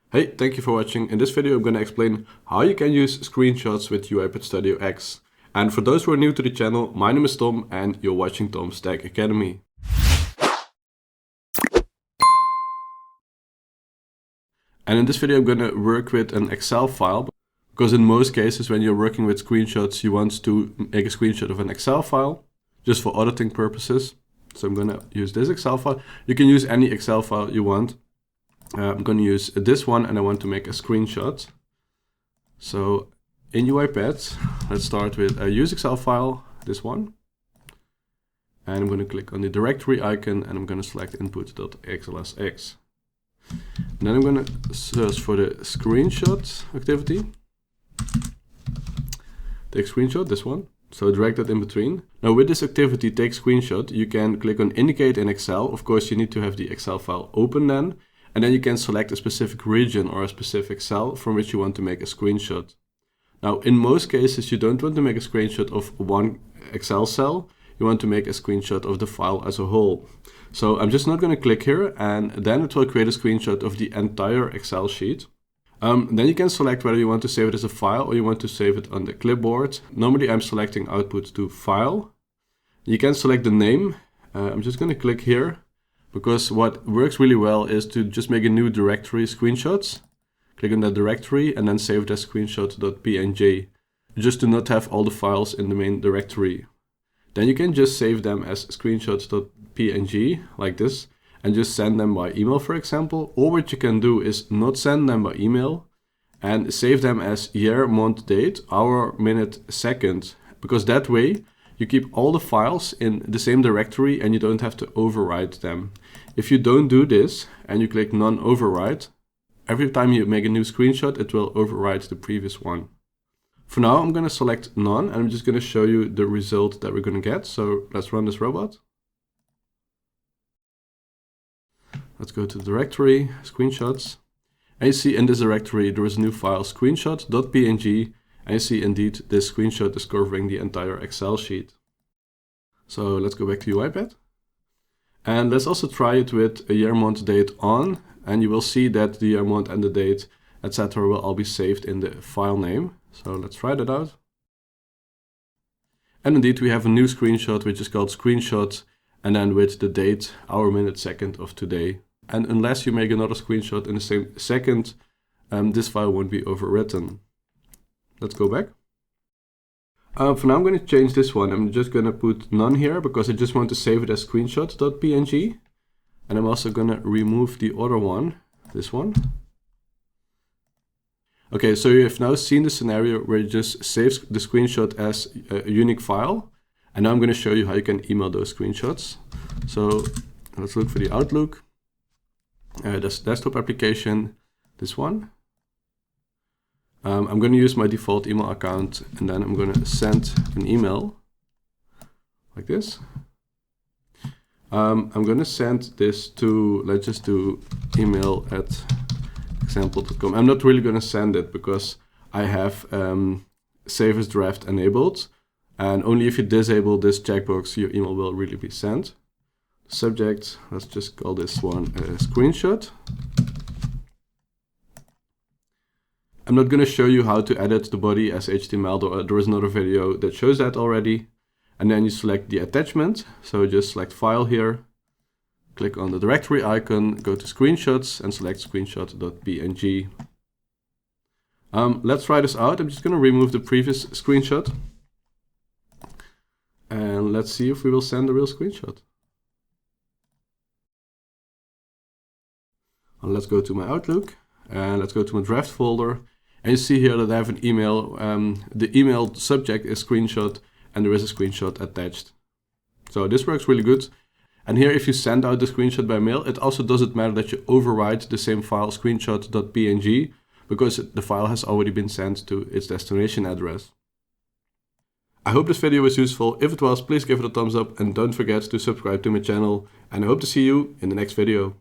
Hey, thank you for watching. In this video I'm going to explain how you can use screenshots with UiPath Studio X. And for those who are new to the channel, my name is Tom and you're watching Tom's Tech Academy. And in this video I'm going to work with an Excel file, because in most cases when you're working with screenshots you want to make a screenshot of an Excel file just for auditing purposes. So I'm going to use this Excel file. You can use any Excel file you want. I'm going to use this one and I want to make a screenshot. So in UiPath, let's start with a use Excel file, this one. And I'm going to click on the directory icon and I'm going to select input.xlsx. And then I'm going to search for the screenshot activity. Take screenshot, this one. So drag that in between. Now with this activity, take screenshot, you can click on indicate in Excel. Of course, you need to have the Excel file open then. And then you can select a specific region or a specific cell from which you want to make a screenshot. Now, in most cases, you don't want to make a screenshot of one Excel cell. You want to make a screenshot of the file as a whole. So I'm just not going to click here, and then it will create a screenshot of the entire Excel sheet. Then you can select whether you want to save it as a file or you want to save it on the clipboard. Normally, I'm selecting output to file. You can select the name. I'm just going to click here, because what works really well is to just make a new directory, screenshots. Click on that directory and then save it as screenshot.png, just to not have all the files in the main directory. Then you can just save them as screenshots.png like this and just send them by email, for example. Or what you can do is not send them by email and save them as year, month, date, hour, minute, second, because that way you keep all the files in the same directory and you don't have to overwrite them. If you don't do this and you click non-overwrite, every time you make a new screenshot, it will overwrite the previous one. For now, I'm going to select none and I'm just going to show you the result that we're going to get. So let's run this robot. Let's go to the directory, screenshots. And you see in this directory, there is a new file, screenshot.png. And you see indeed this screenshot is covering the entire Excel sheet. So let's go back to UiPath. And let's also try it with a year, month, date on. And you will see that the year, month and the date, etc. will all be saved in the file name. So let's try that out. And indeed we have a new screenshot which is called screenshot, and then with the date, hour, minute, second of today. And unless you make another screenshot in the same second, this file won't be overwritten. Let's go back. For now I'm going to change this one. I'm just going to put none here because I just want to save it as screenshot.png. And I'm also going to remove the other one, this one. Okay, so you have now seen the scenario where you just save the screenshot as a unique file. And now I'm going to show you how you can email those screenshots. So let's look for the Outlook. This desktop application, this one. I'm going to use my default email account and then I'm going to send an email like this. I'm going to send this to, let's just do email@example.com. I'm not really going to send it because I have save as draft enabled. And only if you disable this checkbox, your email will really be sent. Subject, let's just call this one a screenshot. I'm not going to show you how to edit the body as HTML. There is another video that shows that already. And then you select the attachment. So just select file here. Click on the directory icon, go to screenshots and select screenshot.png. Let's try this out. I'm just going to remove the previous screenshot. And let's see if we will send a real screenshot. Well, let's go to my Outlook and let's go to my draft folder. And you see here that I have an email. The email subject is screenshot and there is a screenshot attached. So this works really good. And here, if you send out the screenshot by mail, it also doesn't matter that you overwrite the same file, screenshot.png, because the file has already been sent to its destination address. I hope this video was useful. If it was, please give it a thumbs up and don't forget to subscribe to my channel. And I hope to see you in the next video.